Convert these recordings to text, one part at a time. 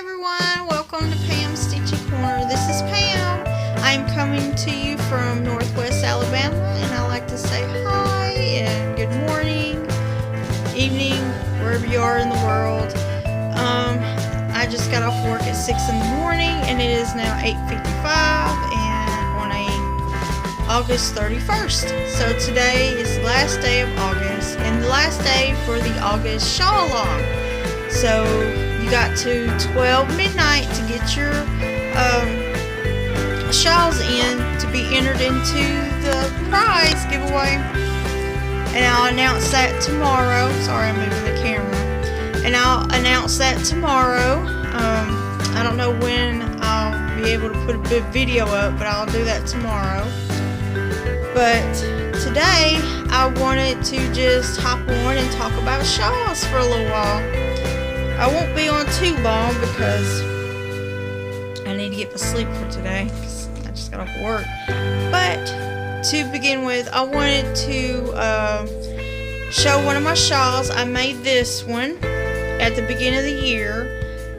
everyone, welcome to Pam's Stitchy Corner. This is Pam. I'm coming to you from Northwest Alabama, and I like to say hi and good morning, evening, wherever you are in the world. I just got off work at 6 in the morning, and it is now 8:55 and on August 31st. So today is the last day of August and the last day for the August Shawl Along. So you got to 12 midnight to get your shawls in to be entered into the prize giveaway. And I'll announce that tomorrow. Sorry, I'm moving the camera. And I'll announce that tomorrow. I don't know when I'll be able to put a video up, but I'll do that tomorrow. But today I wanted to just hop on and talk about shawls for a little while. I won't be on too long because I need to get to sleep for today because I just got off work. But to begin with, I wanted to show one of my shawls. I made this one at the beginning of the year.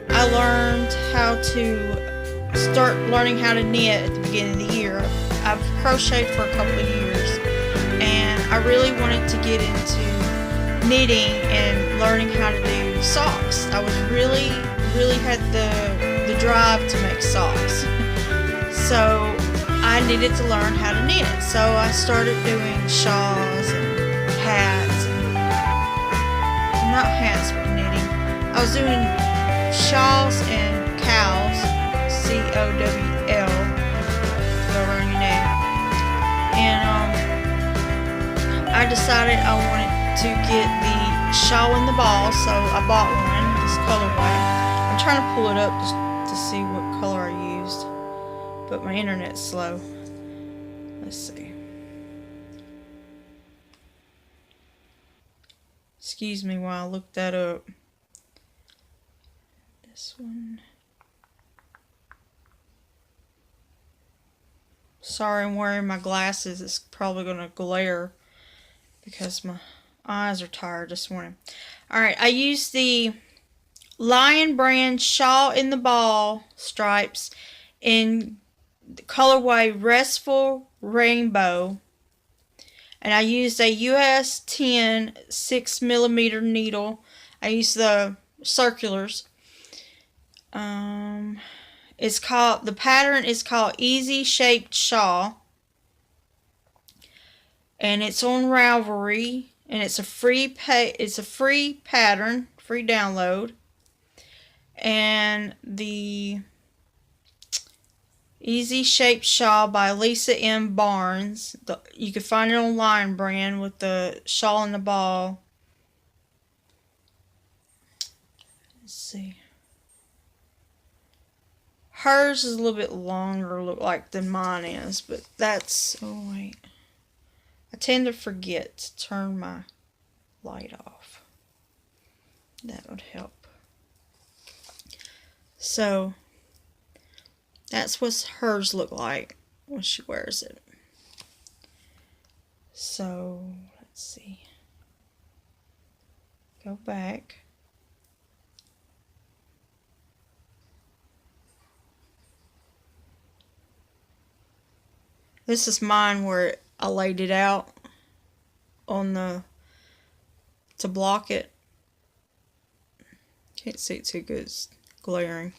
I learned how to start learning how to knit at the beginning of the year. I've crocheted for a couple of years, and I really wanted to get into knitting and learning how to do socks. I was really had the drive to make socks. So I needed to learn how to knit. So I started doing shawls and hats, and not hats for knitting. I was doing shawls and cows, C-O-W-L, go around your neck. And I decided I wanted to get the shawl in the ball, so I bought one, this colorway. I'm trying to pull it up just to see what color I used, but my internet's slow. Let's see. Excuse me while I look that up. This one. Sorry, I'm wearing my glasses. It's probably going to glare because my eyes are tired this morning. Alright, I used the Lion brand shawl in the ball stripes in the colorway Restful Rainbow. And I used a US 10 6mm needle. I used the circulars. The pattern is called Easy Shaped Shawl. And it's on Ravelry, and it's a free pattern, free download. And the Easy Shaped Shawl by Lisa M. Barnes. You can find it on Lion brand with the shawl in the ball. Let's see. Hers is a little bit longer, look like, than mine is, but that's, oh wait. I tend to forget to turn my light off. That would help. So, that's what hers look like when she wears it. So, let's see. Go back. This is mine where I laid it out on to block it. Can't see it too good, it's glaring.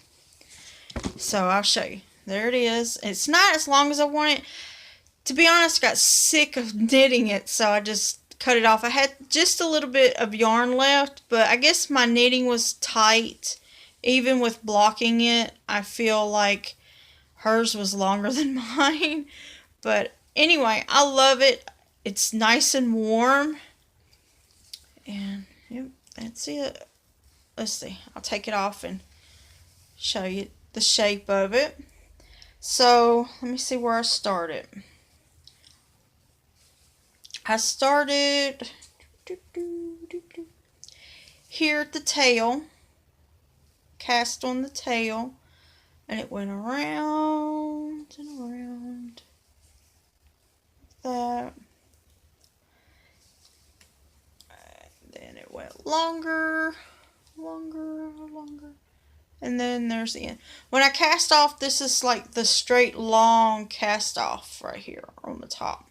So I'll show you. There it is. It's not as long as I want it. To be honest, I got sick of knitting it, so I just cut it off. I had just a little bit of yarn left, but I guess my knitting was tight. Even with blocking it, I feel like hers was longer than mine. But anyway, I love it. It's nice and warm. And yep, that's it. Let's see. I'll take it off and show you the shape of it. So, let me see where I started. I started here at the tail. Cast on the tail. And it went around and around. That. Then it went longer. And then there's the end. When I cast off, this is like the straight long cast off right here on the top.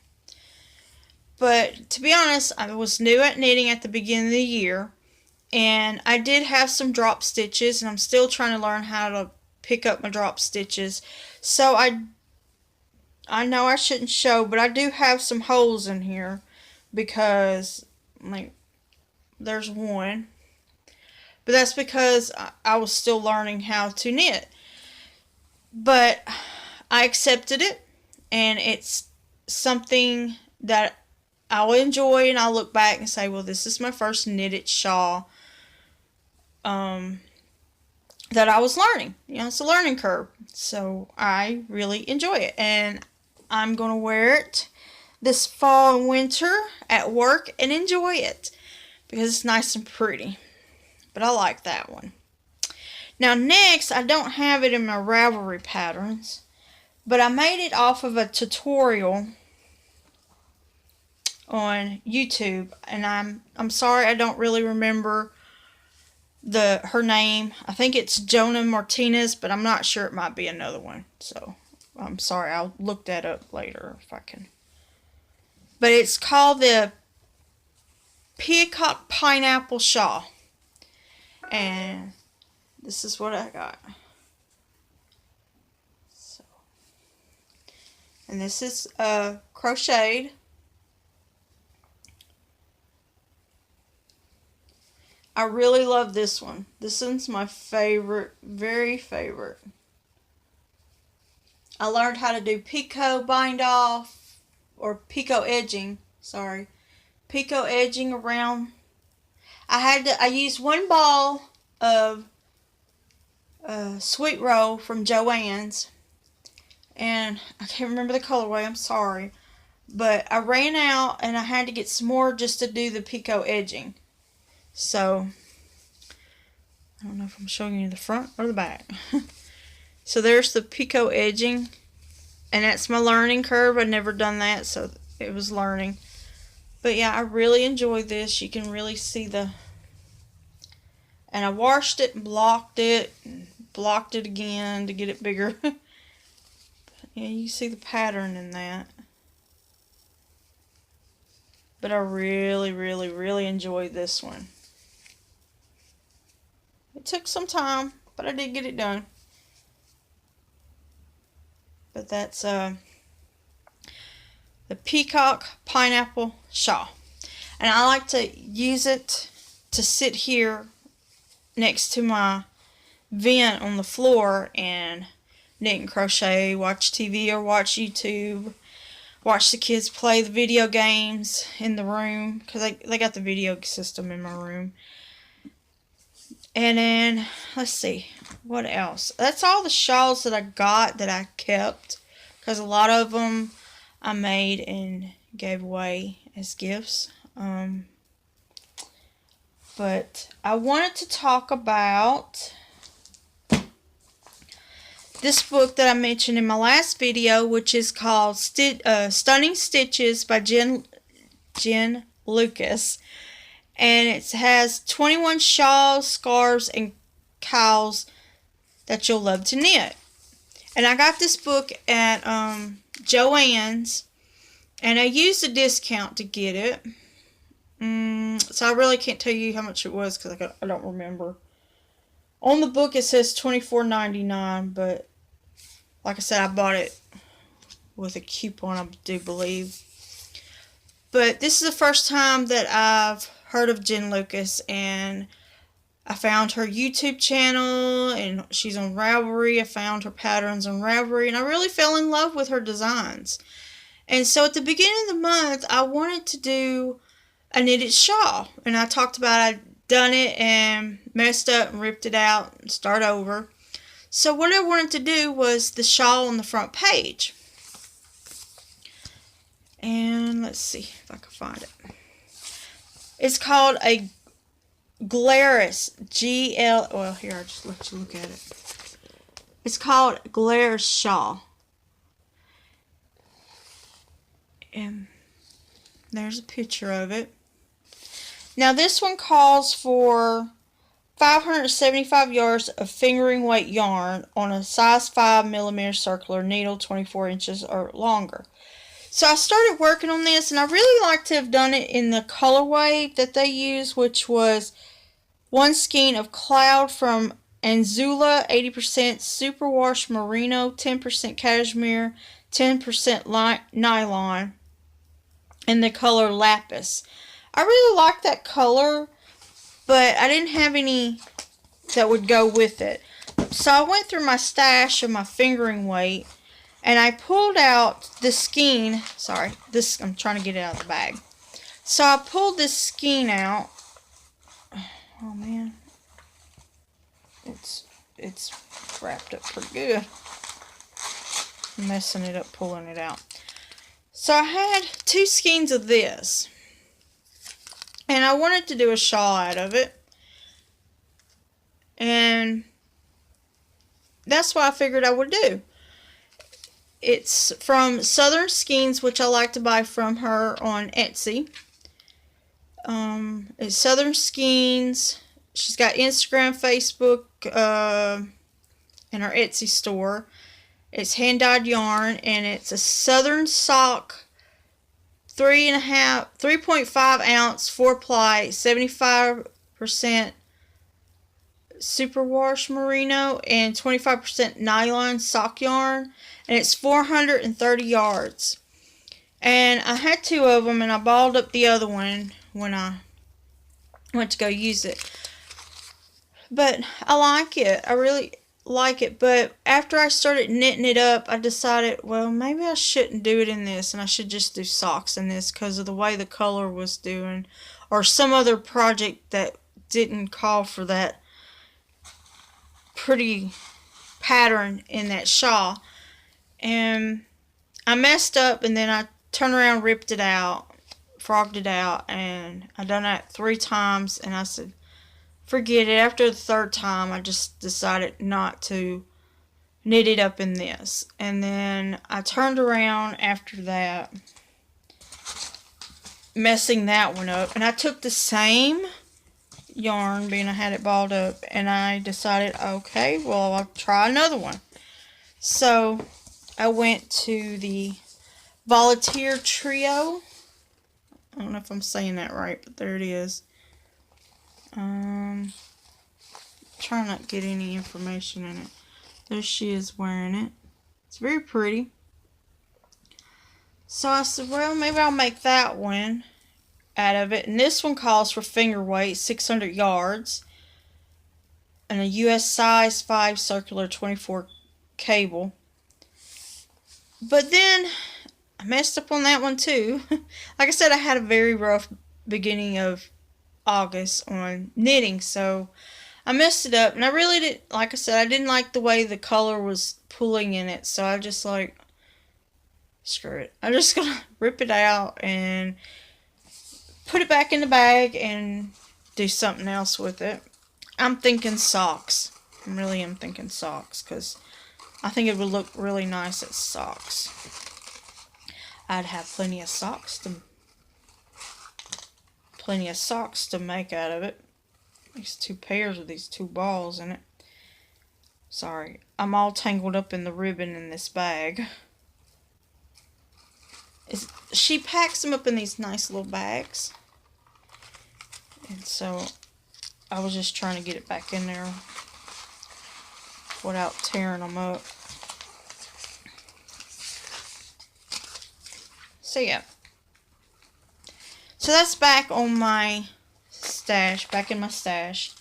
But to be honest, I was new at knitting at the beginning of the year, and I did have some drop stitches, and I'm still trying to learn how to pick up my drop stitches. So I know I shouldn't show, but I do have some holes in here because, like, there's one. But that's because I was still learning how to knit. But I accepted it, and it's something that I'll enjoy, and I'll look back and say, well, this is my first knitted shawl that I was learning. You know, it's a learning curve. So I really enjoy it. And I'm going to wear it this fall and winter at work and enjoy it because it's nice and pretty. But I like that one. Now next, I don't have it in my Ravelry patterns, but I made it off of a tutorial on YouTube, and I'm sorry I don't really remember her name. I think it's Jonah Martinez, but I'm not sure. It might be another one. So I'm sorry. I'll look that up later if I can. But it's called the Peacock Pineapple Shawl, and this is what I got. So, and this is crocheted. I really love this one. This one's my favorite, very favorite. I learned how to do picot bind off, or picot edging, sorry. Picot edging around. I used one ball of sweet roll from Joann's, and I can't remember the colorway, I'm sorry. But I ran out and I had to get some more just to do the picot edging. So, I don't know if I'm showing you the front or the back. So there's the picot edging, and that's my learning curve. I've never done that, so it was learning. But yeah, I really enjoyed this. You can really see and I washed it and blocked it again to get it bigger. But yeah, you see the pattern in that. But I really, really, really enjoyed this one. It took some time, but I did get it done. But that's the Peacock Pineapple Shawl. And I like to use it to sit here next to my vent on the floor and knit and crochet, watch TV or watch YouTube, watch the kids play the video games in the room, because they got the video system in my room. And then, let's see, what else? That's all the shawls that I got that I kept, because a lot of them I made and gave away as gifts. But I wanted to talk about this book that I mentioned in my last video, which is called Stunning Stitches by Jen Lucas. And it has 21 shawls, scarves, and cowls that you'll love to knit. And I got this book at Joann's, and I used a discount to get it. So I really can't tell you how much it was because I don't remember. On the book it says $24.99, but like I said, I bought it with a coupon, I do believe. But this is the first time that I've heard of Jen Lucas, and I found her YouTube channel, and she's on Ravelry. I found her patterns on Ravelry, and I really fell in love with her designs. And so at the beginning of the month, I wanted to do a knitted shawl, and I talked about I'd done it and messed up and ripped it out and start over. So what I wanted to do was the shawl on the front page. And let's see if I can find it. It's called a Glarus, well, here, I'll just let you look at it. It's called Glarus Shawl. And there's a picture of it. Now, this one calls for 575 yards of fingering weight yarn on a size 5mm circular needle, 24 inches or longer. So I started working on this, and I really like to have done it in the colorway that they use, which was one skein of Cloud from Anzula, 80% superwash merino, 10% cashmere, 10% nylon, and the color Lapis. I really like that color, but I didn't have any that would go with it. So I went through my stash of my fingering weight, and I pulled out the skein. Sorry, this, I'm trying to get it out of the bag. So I pulled this skein out. Oh man, it's wrapped up pretty good. I'm messing it up pulling it out. So I had 2 skeins of this, and I wanted to do a shawl out of it, and that's what I figured I would do. It's from Southern Skeins, which I like to buy from her on Etsy. It's Southern Skeins. She's got Instagram, Facebook, and her Etsy store. It's hand-dyed yarn, and it's a Southern Sock 3.5 ounce 4-ply 75% superwash merino and 25% nylon sock yarn, and it's 430 yards. And I had 2 of them, and I balled up the other one when I went to go use it. But I like it. I really like it. But after I started knitting it up, I decided, well, maybe I shouldn't do it in this, and I should just do socks in this because of the way the color was doing, or some other project that didn't call for that pretty pattern in that shawl. And I messed up, and then I turned around, ripped it out, frogged it out, and I done that 3 times, and I said, forget it. After the 3rd time, I just decided not to knit it up in this. And then I turned around after that, messing that one up, and I took the same yarn, being I had it balled up, and I decided, okay, well, I'll try another one. So I went to the Volunteer Trio. I don't know if I'm saying that right, but there it is. Try not to get any information in it. There she is wearing it. It's very pretty. So I said, well, maybe I'll make that one out of it. And this one calls for finger weight, 600 yards. And a US size 5 circular 24 cable. But then I messed up on that one too. Like I said, I had a very rough beginning of August on knitting, so I messed it up, and I really didn't, like I said, I didn't like the way the color was pulling in it, so I just like, screw it. I'm just gonna rip it out and put it back in the bag and do something else with it. I'm thinking socks. I really am thinking socks, because I think it would look really nice as socks. I'd have plenty of socks to make out of it. These 2 pairs with these 2 balls in it. Sorry, I'm all tangled up in the ribbon in this bag. She packs them up in these nice little bags. And so I was just trying to get it back in there without tearing them up. So yeah. So that's back on my stash, back in my stash,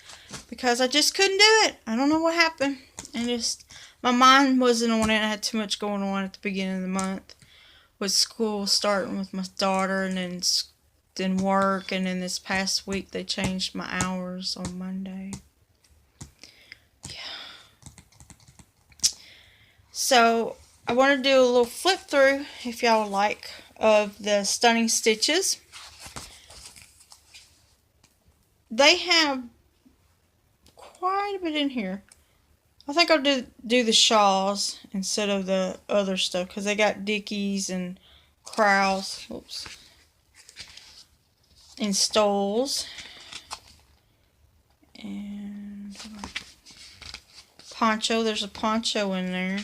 because I just couldn't do it. I don't know what happened. And just, my mind wasn't on it. I had too much going on at the beginning of the month with school starting with my daughter, and then work, and then this past week they changed my hours on Monday. Yeah. So I want to do a little flip through, if y'all would like, of the Stunning Stitches. They have quite a bit in here. I think I'll do the shawls instead of the other stuff, because they got Dickies and Crowels. Oops. And stoles. And poncho. There's a poncho in there.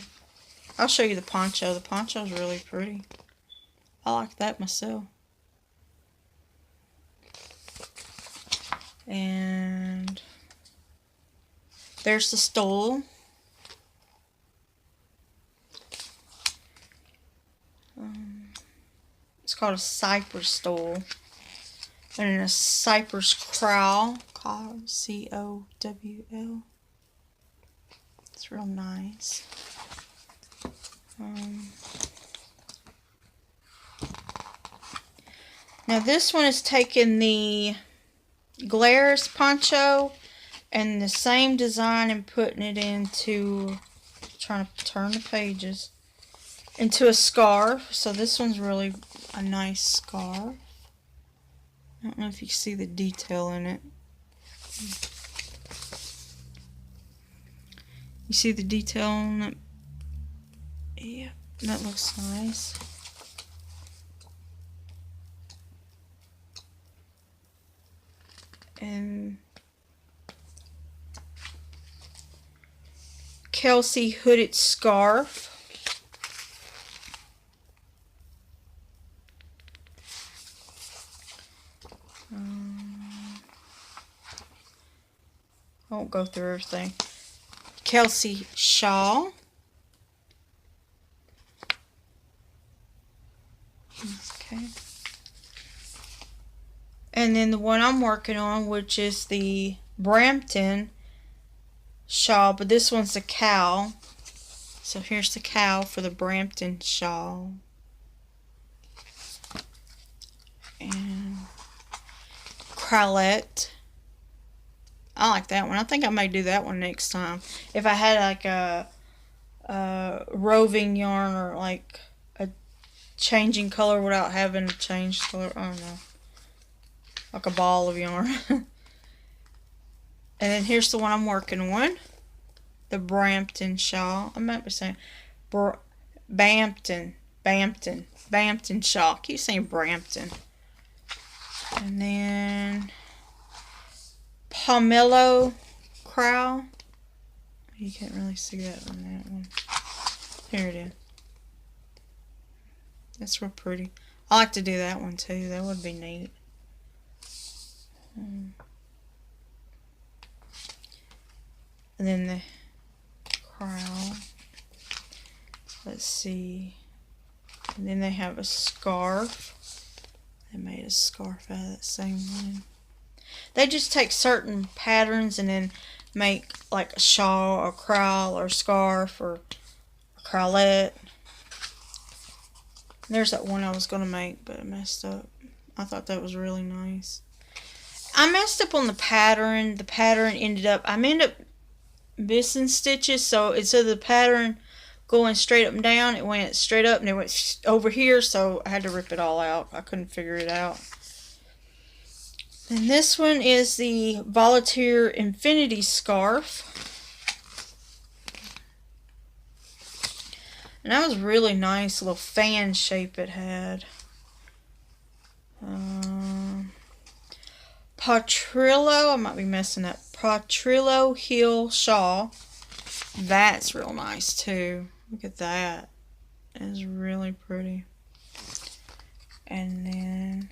I'll show you the poncho. The poncho's really pretty. I like that myself. And there's the stole. It's called a cypress stole. And then a cypress crowl. C-O-W-L. It's real nice. Now this one is taking the Glaris poncho and the same design and putting it into, trying to turn the pages, into a scarf. So this one's really a nice scarf. I don't know if you can see the detail in it. You see the detail on it? Yeah, that looks nice. And Kelsey hooded scarf. I won't go through everything. Kelsey shawl. Okay. And then the one I'm working on, which is the Brampton shawl, but this one's a cowl. So here's the cowl for the Brampton shawl. And crowlette. I like that one. I think I may do that one next time. If I had like a roving yarn, or like a changing color without having to change color. I don't know. Like a ball of yarn. And then here's the one I'm working on. The Brampton shawl. I might be saying Bampton shawl. I keep saying Brampton. And then Pomelo crowl. You can't really see that on that one. Here it is. That's real pretty. I like to do that one too. That would be neat. And then the crown. Let's see. And then they have a scarf. They made a scarf out of that same one. They just take certain patterns and then make like a shawl or crowl or scarf or a crowlette. There's that one I was going to make, but I messed up. I thought that was really nice. I messed up on the pattern. The pattern ended up missing stitches, so instead of the pattern going straight up and down, it went straight up and it went over here, so I had to rip it all out. I couldn't figure it out. And this one is the Volunteer Infinity Scarf. And that was really nice, little fan shape it had. Potrillo, I might be messing up. Potrillo heel shawl. That's real nice too. Look at that. It's really pretty. And then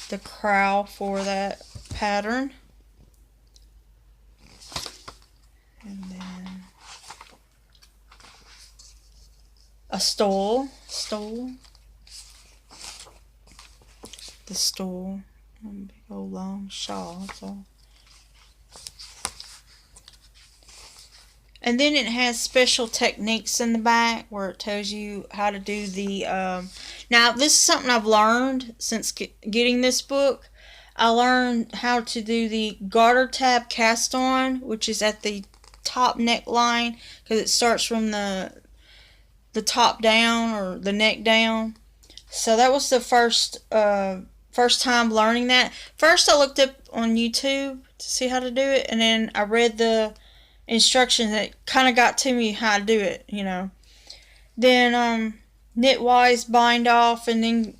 the crowl for that pattern. And then a stole. The stole. Big old long shawl. So. And then it has special techniques in the back where it tells you how to do the. Now this is something I've learned since getting this book. I learned how to do the garter tab cast on, which is at the top neckline, because it starts from the top down or the neck down. So that was the first time learning that. First I looked up on YouTube to see how to do it, and then I read the instructions that kind of got to me how to do it, you know. Then knitwise bind off, and then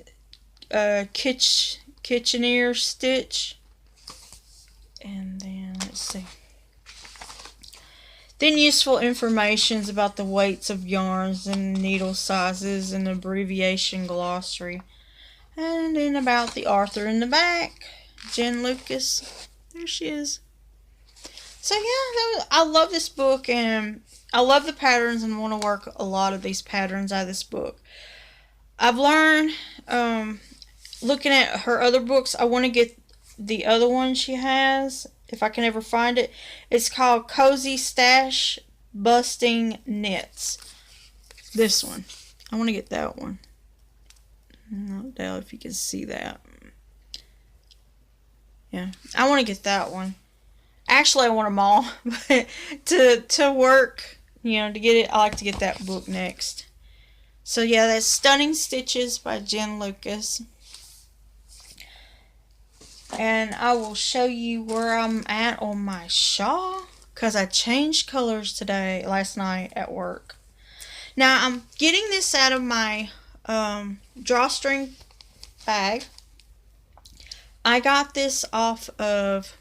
kitcheneer stitch, and then see. Then useful informations about the weights of yarns and needle sizes and abbreviation glossary. And then about the author in the back, Jen Lucas. There she is. So yeah, I love this book, and I love the patterns and want to work a lot of these patterns out of this book. I've learned, looking at her other books, I want to get the other one she has, if I can ever find it. It's called Cozy Stash Busting Knits. This one. I want to get that one. I don't know if you can see that. Yeah, I want to get that one. Actually, I want them all, but to work, to get it, I like to get that book next. So yeah, that's Stunning Stitches by Jen Lucas. And I will show you where I'm at on my shawl, because I changed colors last night at work. Now, I'm getting this out of my drawstring bag. I got this off of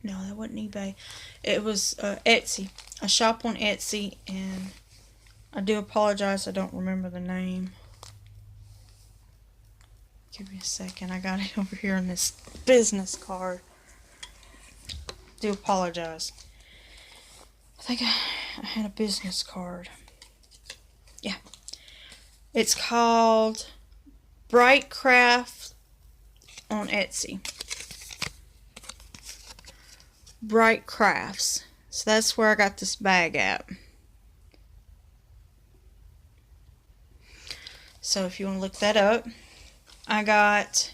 no, that wasn't eBay. It was Etsy. I shop on Etsy, and I do apologize, I don't remember the name. Give me a second. I got it over here on this business card. Do apologize. I think I had a business card. Yeah. It's called Bright Craft on Etsy. Bright Crafts. So that's where I got this bag at. So if you want to look that up, I got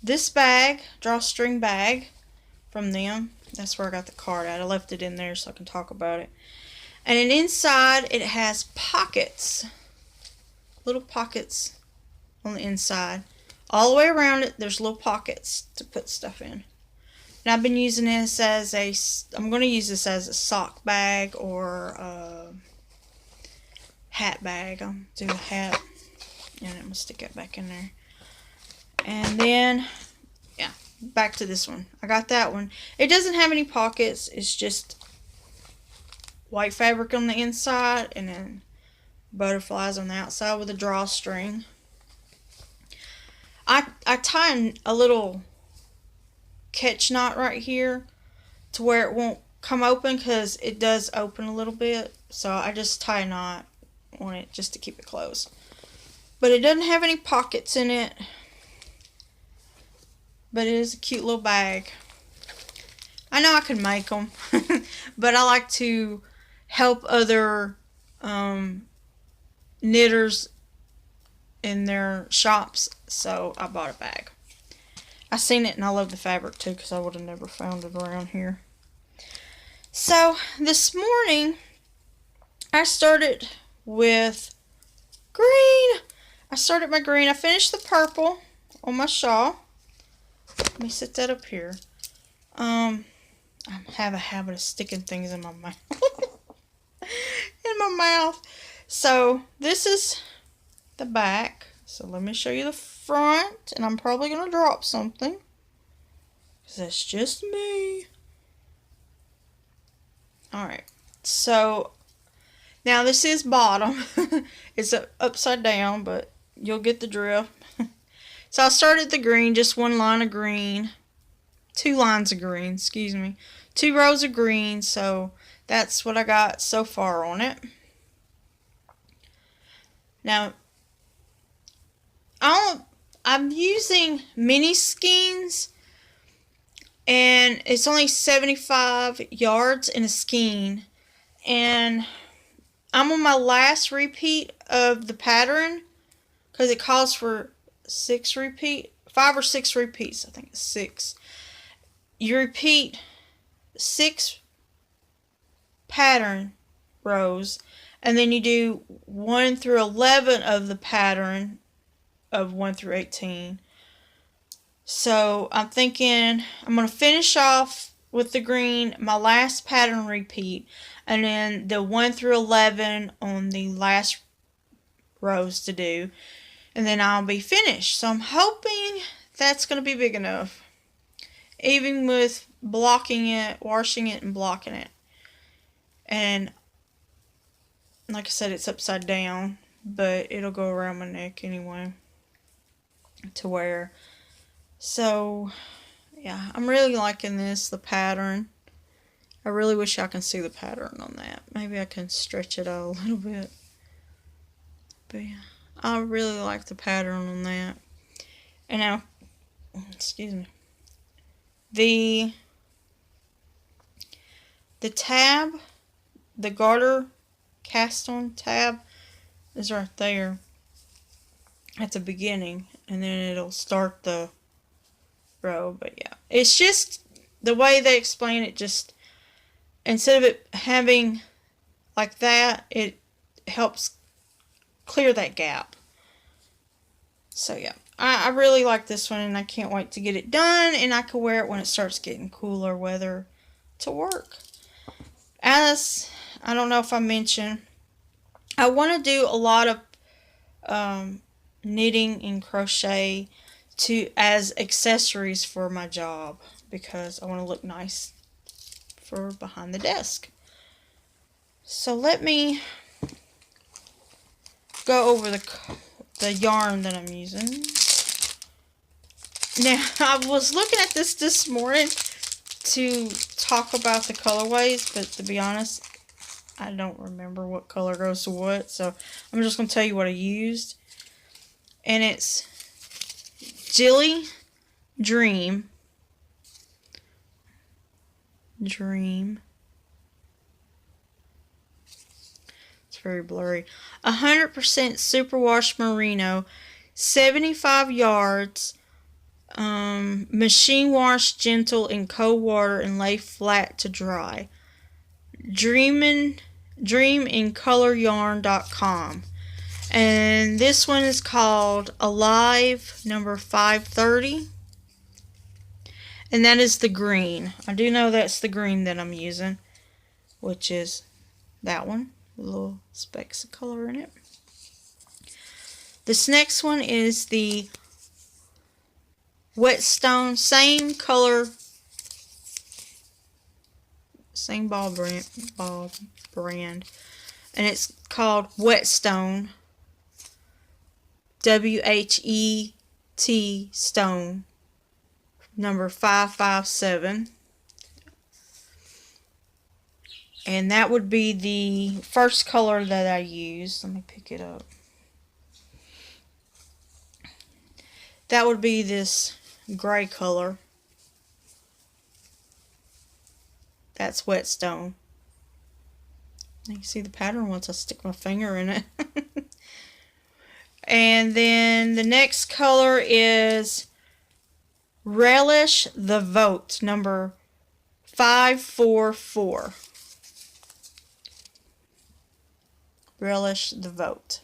this bag, drawstring bag, from them. That's where I got the card at. I left it in there so I can talk about it. And then inside it has pockets. Little pockets on the inside. All the way around it, there's little pockets to put stuff in. And I've been using this as I'm going to use this as a sock bag or a hat bag. I'll do a hat. And I'm going to stick it back in there. And then, yeah, back to this one. I got that one. It doesn't have any pockets. It's just white fabric on the inside and then butterflies on the outside with a drawstring. I tie a little catch knot right here to where it won't come open, because it does open a little bit. So I just tie a knot on it just to keep it closed. But it doesn't have any pockets in it. But it is a cute little bag. I know I could make them. But I like to help other knitters in their shops. So I bought a bag. I seen it and I love the fabric too, because I would have never found it around here. So this morning I started with green. I started my green. I finished the purple on my shawl. Let me set that up here. I have a habit of sticking things in my mouth. So this is the back. So let me show you the front. And I'm probably going to drop something, because that's just me. Alright. So now this is bottom. It's upside down, but you'll get the drift. So I started the green, just one line of green. 2 lines of green, excuse me. 2 rows of green, so that's what I got so far on it. Now, I'm using mini skeins, and it's only 75 yards in a skein. And I'm on my last repeat of the pattern, because it calls for 5 or 6 repeats. I think it's 6. You repeat 6 pattern rows, and then you do 1 through 11 of the pattern of 1 through 18. So I'm thinking I'm going to finish off with the green, my last pattern repeat, and then the 1 through 11 on the last rows to do, and then I'll be finished. So I'm hoping that's going to be big enough. Even with blocking it, washing it, and blocking it. And like I said, it's upside down, but it'll go around my neck anyway to wear. So, yeah, I'm really liking this, the pattern. I really wish I can see the pattern on that. Maybe I can stretch it out a little bit. But yeah, I really like the pattern on that. And now, excuse me, the tab, the garter cast on tab is right there at the beginning, and then it'll start the row. But yeah, it's just the way they explain it. Just instead of it having like that, it helps clear that gap. So yeah, I really like this one, and I can't wait to get it done, and I can wear it when it starts getting cooler weather to work. As I don't know if I mentioned, I want to do a lot of knitting and crochet as accessories for my job, because I want to look nice for behind the desk. So let me go over the yarn that I'm using. Now, I was looking at this morning to talk about the colorways, but to be honest, I don't remember what color goes to what, so I'm just going to tell you what I used. And it's Jilly Dream. It's very blurry. 100% superwash merino, 75 yards, machine wash gentle in cold water and lay flat to dry. dreamincoloryarn.com. And this one is called Alive number 530. And that is the green. I do know that's the green that I'm using, which is that one. Little specks of color in it. This next one is the Whetstone, same color, same ball brand, and it's called Whetstone, WHET Stone, number 557. And that would be the first color that I used. Let me pick it up. That would be this gray color. That's Whetstone. You can see the pattern once I stick my finger in it. And then the next color is Relish the Vote, number 544. Relish the Vote.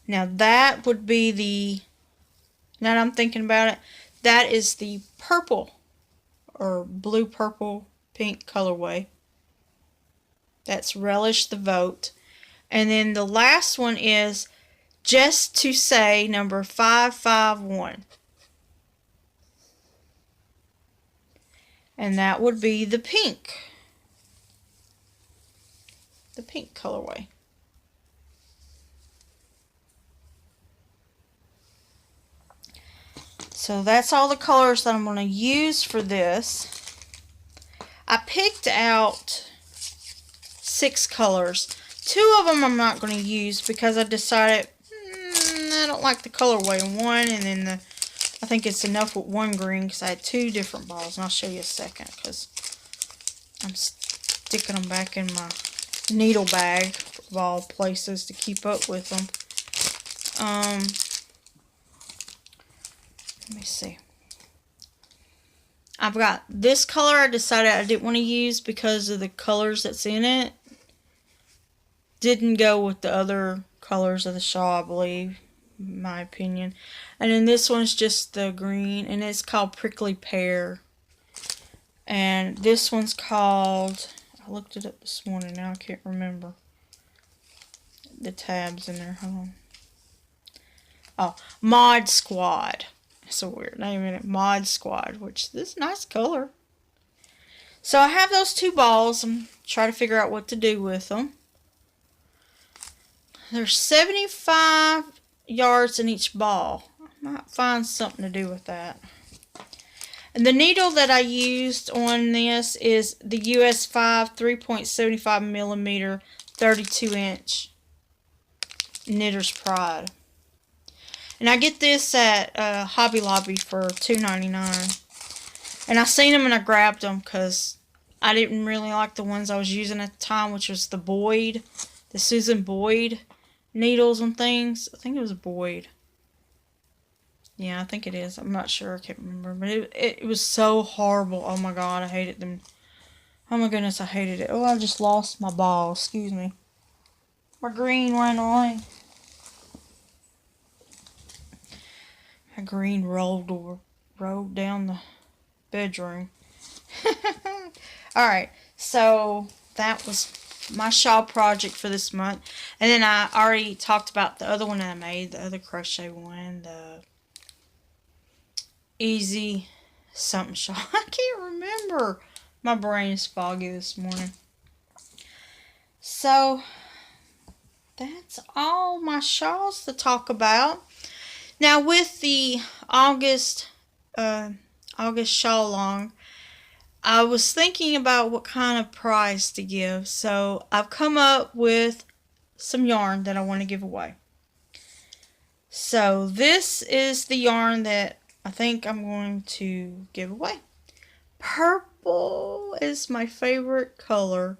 Now that would be the, now that I'm thinking about it, that is the purple or blue, purple, pink colorway. That's Relish the Vote. And then the last one is Just to Say, number 551. And that would be the pink. The pink colorway. So that's all the colors that I'm going to use for this. I picked out 6 colors. 2 of them I'm not going to use because I decided I don't like the colorway in one, and then I think it's enough with one green because I had 2 different balls, and I'll show you a second because I'm sticking them back in my needle bag of all places to keep up with them. Let me see. I've got this color I decided I didn't want to use because of the colors that's in it. Didn't go with the other colors of the shawl, I believe, in my opinion. And then this one's just the green, and it's called Prickly Pear. And this one's called, I looked it up this morning, now I can't remember the tabs in there. Hold on. Oh, Mod Squad. It's a weird name in it. Mod Squad, which this is a nice color. So I have those 2 balls. I'm trying to figure out what to do with them. There's 75 yards in each ball. I might find something to do with that. And the needle that I used on this is the US 5 3.75 millimeter 32 inch Knitter's Pride. And I get this at Hobby Lobby for $2.99. And I seen them and I grabbed them because I didn't really like the ones I was using at the time, which was the Boyd, the Susan Boyd needles and things. I think it was a Boyd. Yeah, I think it is. I'm not sure. I can't remember. But it was so horrible. Oh my god, I hated them. Oh my goodness, I hated it. Oh, I just lost my ball. Excuse me. My green ran away. My green rolled down the bedroom. Alright, so that was my shawl project for this month. And then I already talked about the other one that I made, the other crochet one, the Easy something shawl. I can't remember. My brain is foggy this morning. So that's all my shawls to talk about. Now with the August shawl long, I was thinking about what kind of prize to give. So I've come up with some yarn that I want to give away. So this is the yarn that I think I'm going to give away. Purple is my favorite color,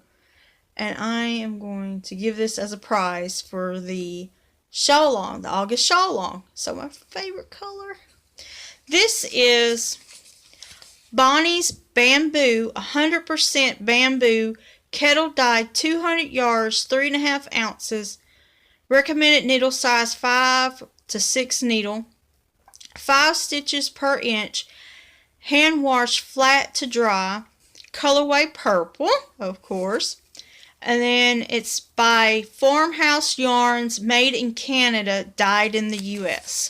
and I am going to give this as a prize for the shawl long, the August shawl long. So my favorite color. This is Bonnie's Bamboo, 100% bamboo, kettle dyed, 200 yards, 3.5 ounces. Recommended needle size 5 to 6 needle. 5 stitches per inch. Hand wash flat to dry. Colorway purple, of course. And then it's by Farmhouse Yarns, made in Canada, dyed in the U.S.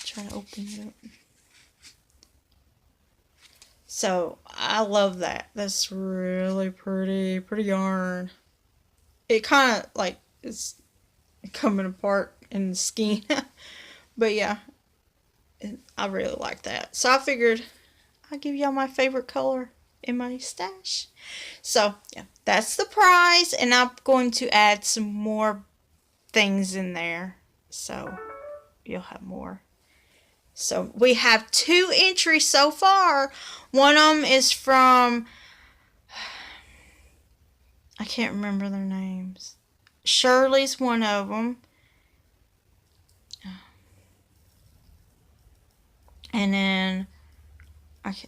Try to open it up. So, I love that. That's really pretty yarn. It kind of, like, it's coming apart in the skein. But, yeah, I really like that. So, I figured I'll give y'all my favorite color in my stash. So, yeah, that's the prize. And I'm going to add some more things in there. So, you'll have more. So, we have 2 entries so far. One of them is from, I can't remember their names. Shirley's one of them. And then,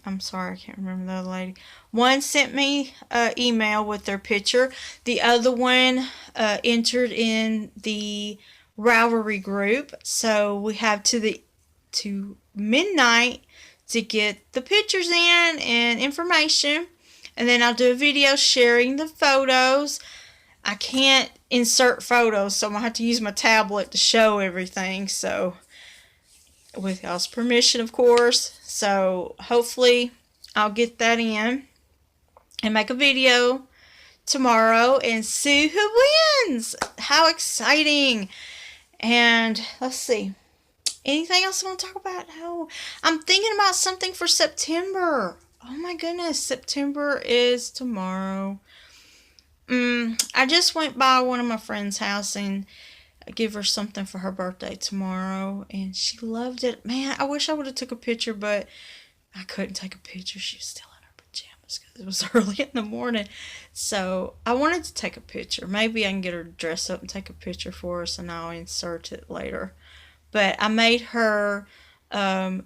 I'm sorry, I can't remember the other lady. One sent me an email with their picture. The other one entered in the Ravelry group. So, we have to midnight to get the pictures in and information, and then I'll do a video sharing the photos. I can't insert photos, so I'm gonna have to use my tablet to show everything, so with y'all's permission, of course. So hopefully I'll get that in and make a video tomorrow and see who wins. How exciting. And let's see, anything else I want to talk about? No. I'm thinking about something for September. Oh my goodness. September is tomorrow. I just went by one of my friend's house and I give her something for her birthday tomorrow. And she loved it. Man, I wish I would have took a picture, but I couldn't take a picture. She was still in her pajamas because it was early in the morning. So I wanted to take a picture. Maybe I can get her to dress up and take a picture for us and I'll insert it later. But I made her the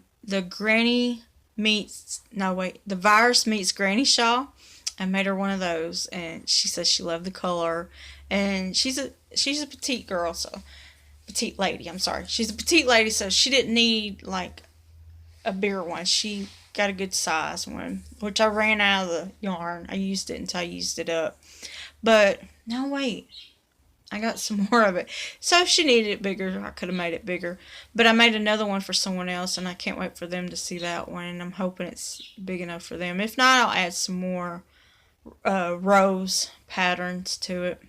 virus meets granny shawl. I made her one of those, and she says she loved the color. And she's a petite girl, so petite lady. I'm sorry, she's a petite lady, so she didn't need like a bigger one. She got a good size one, which I ran out of the yarn. I used it until I used it up. But no, wait. I got some more of it. So if she needed it bigger, I could have made it bigger. But I made another one for someone else, and I can't wait for them to see that one. And I'm hoping it's big enough for them. If not, I'll add some more rose patterns to it.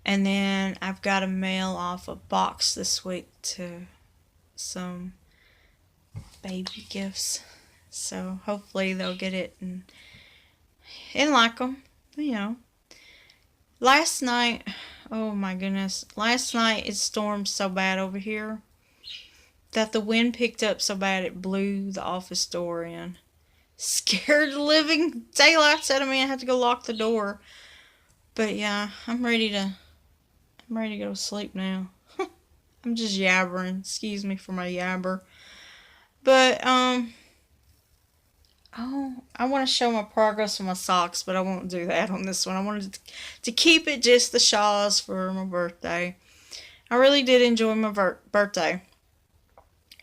And then I've got to mail off a box this week to some baby gifts. So hopefully they'll get it and like them, you know. Last night, oh my goodness, last night it stormed so bad over here that the wind picked up so bad it blew the office door in. Scared the living daylights out of me. I had to go lock the door. But yeah, I'm ready to go to sleep now. I'm just yabbering. Excuse me for my yabber. But oh, I want to show my progress with my socks, but I won't do that on this one. I wanted to keep it just the shawls for my birthday. I really did enjoy my birthday.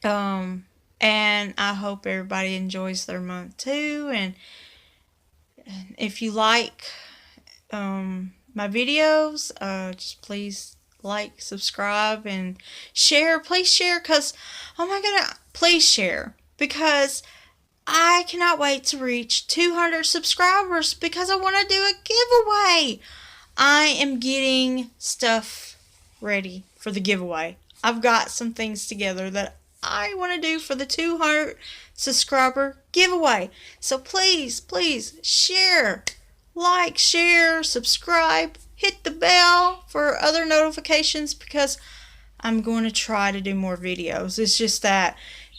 And I hope everybody enjoys their month too. And if you like my videos, just please like, subscribe, and share. Please share, because, oh my god, please share, because I cannot wait to reach 200 subscribers because I want to do a giveaway. I am getting stuff ready for the giveaway. I've got some things together that I want to do for the 200 subscriber giveaway. So please, please share, like, share, subscribe, hit the bell for other notifications, because I'm going to try to do more videos. It's just that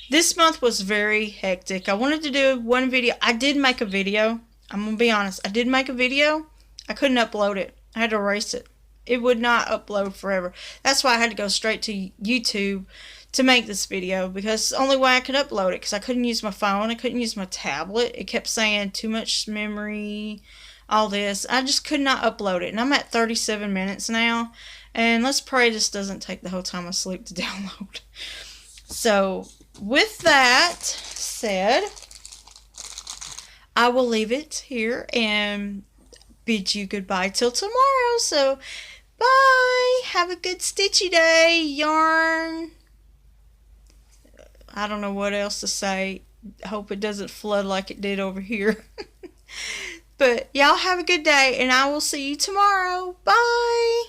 this month was very hectic. I wanted to do one video. I did make a video. I'm going to be honest. I did make a video. I couldn't upload it. I had to erase it. It would not upload forever. That's why I had to go straight to YouTube to make this video, because it's the only way I could upload it, because I couldn't use my phone. I couldn't use my tablet. It kept saying too much memory, all this. I just could not upload it. And I'm at 37 minutes now. And let's pray this doesn't take the whole time I sleep to download. So, with that said, I will leave it here and bid you goodbye till tomorrow. So, bye. Have a good stitchy day. Yarn. I don't know what else to say. Hope it doesn't flood like it did over here. But y'all have a good day, and I will see you tomorrow. Bye.